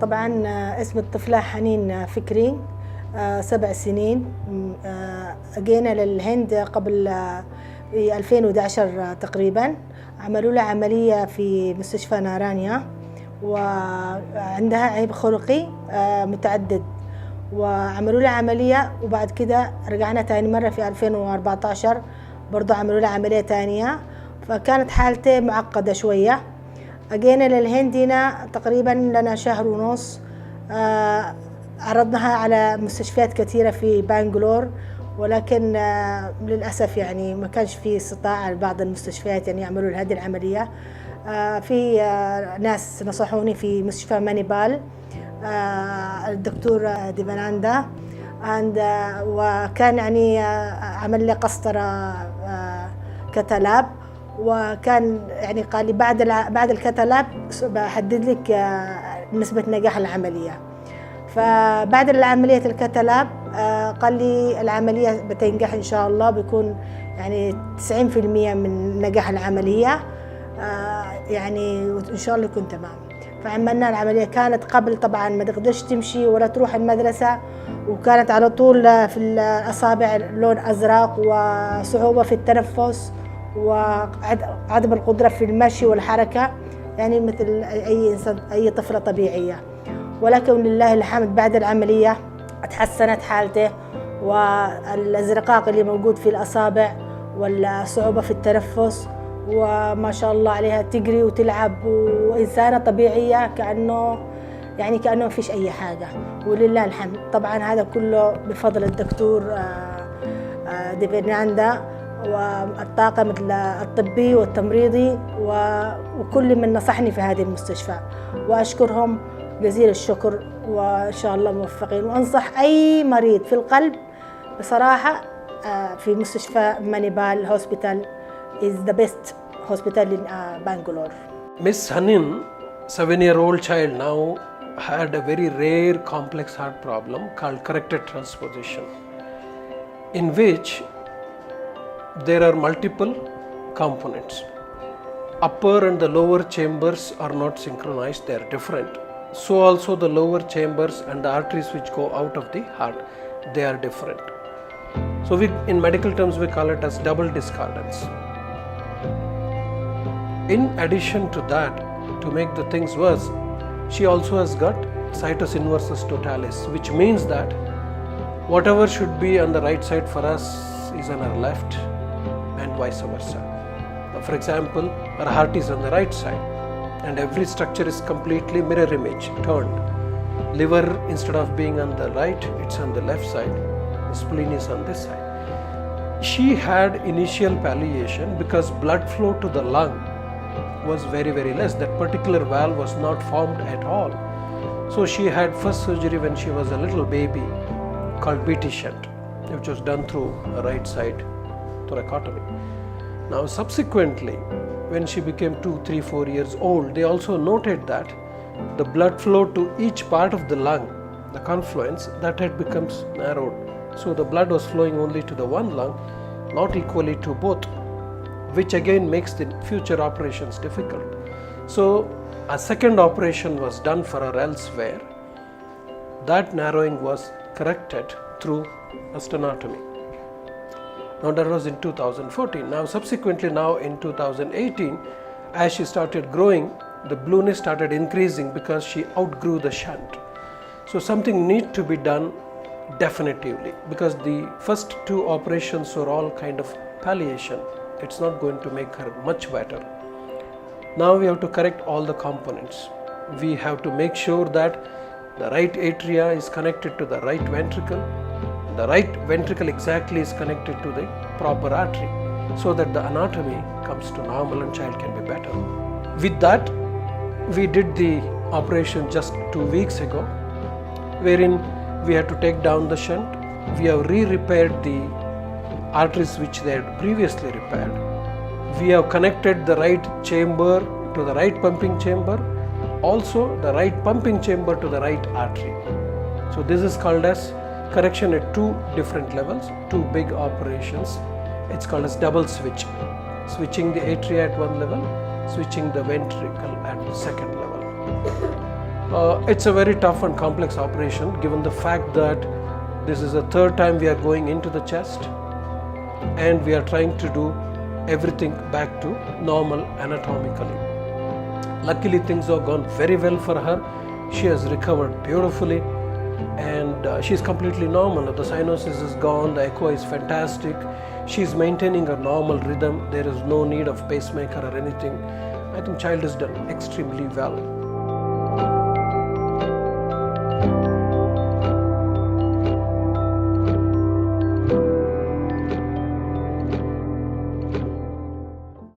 طبعا اسم الطفلة حنين فكري، 7 سنين. جينا للهند قبل في 2011 تقريبا. عملوا لها عملية في مستشفى نارانيا، وعندها عيب خلقي متعدد، وعملوا لها عملية. وبعد كده رجعنا تاني مرة في 2014 برضو عملوا لها عملية تانية، فكانت حالته معقدة شوية. أجينا للهند هنا تقريبا لنا شهر ونص. عرضناها على مستشفيات كثيرة في بانجلور، ولكن للأسف يعني ما كانش في استطاعة لبعض المستشفيات يعني يعملوا هذه العملية. في ناس نصحوني في مستشفى مانيبال، الدكتور ديفاناندا، وكان يعني عمل لي قسطرة كتلاب، وكان يعني قال لي بعد الكتلاب بحدد لك نسبة نجاح العملية. فبعد العملية الكتلاب قال لي العملية بتنجح إن شاء الله، بيكون يعني 90% من نجاح العملية، يعني إن شاء الله يكون تمام. فعملنا العملية. كانت قبل طبعا ما تقدرش تمشي ولا تروح المدرسة، وكانت على طول في الأصابع لون أزرق، وصعوبة في التنفس، وعدم القدرة في المشي والحركة، يعني مثل أي إنسان أي طفلة طبيعية. ولكن لله الحمد بعد العملية تحسنت حالته، والازرقاق اللي موجود في الأصابع والصعوبة في التنفس، وما شاء الله عليها تجري وتلعب وإنسانة طبيعية كأنه ما فيش أي حاجة، ولله الحمد. طبعا هذا كله بفضل الدكتور ديفيناندا والطاقم الطبي والتمريضي وكل من نصحني في هذه المستشفى، وأشكرهم جزيل الشكر، وإن شاء الله موفقين. وأنصح أي مريض في القلب بصراحة في مستشفى مانيبال هوسبيتال is the best hospital in Bangalore. Miss Hanin, 7-year-old child, now had a very rare complex heart problem called corrected transposition, in which there are multiple components. Upper and the lower chambers are not synchronized, they are different. So also the lower chambers and the arteries which go out of the heart, they are different. So in medical terms we call it as double discordance. In addition to that, to make the things worse, she also has got situs inversus totalis, which means that whatever should be on the right side for us is on our left, and vice versa. For example, our heart is on the right side, and every structure is completely mirror image, turned. Liver, instead of being on the right, it's on the left side. The spleen is on this side. She had initial palliation because blood flow to the lung was very, very less. That particular valve was not formed at all. So she had first surgery when she was a little baby called BT shunt, which was done through a right side thoracotomy. Now subsequently, when she became 2, 3, 4 years old, they also noted that the blood flow to each part of the lung, the confluence, that had becomes narrowed. So the blood was flowing only to the one lung, not equally to both, which again makes the future operations difficult. So a second operation was done for her elsewhere. That narrowing was corrected through a stenotomy. Now that was in 2014. Now subsequently now in 2018, as she started growing, the blueness started increasing because she outgrew the shunt. So something needs to be done definitively, because the first 2 operations were all kind of palliation. It's not going to make her much better. Now we have to correct all the components. We have to make sure that the right atria is connected to the right ventricle. The right ventricle exactly is connected to the proper artery, so that the anatomy comes to normal and child can be better. With that, we did the operation just 2 weeks ago, wherein we had to take down the shunt. We have re-repaired the arteries which they had previously repaired. We have connected the right chamber to the right pumping chamber, also the right pumping chamber to the right artery. So this is called as correction at 2 different levels, 2 big operations. It's called as double switch. Switching the atria at one level, switching the ventricle at the second level. It's a very tough and complex operation given the fact that this is the third time we are going into the chest and we are trying to do everything back to normal anatomically. Luckily, things have gone very well for her. She has recovered beautifully and she's completely normal. The cyanosis is gone, the echo is fantastic. She's maintaining a normal rhythm. There is no need of pacemaker or anything. I think child has done extremely well.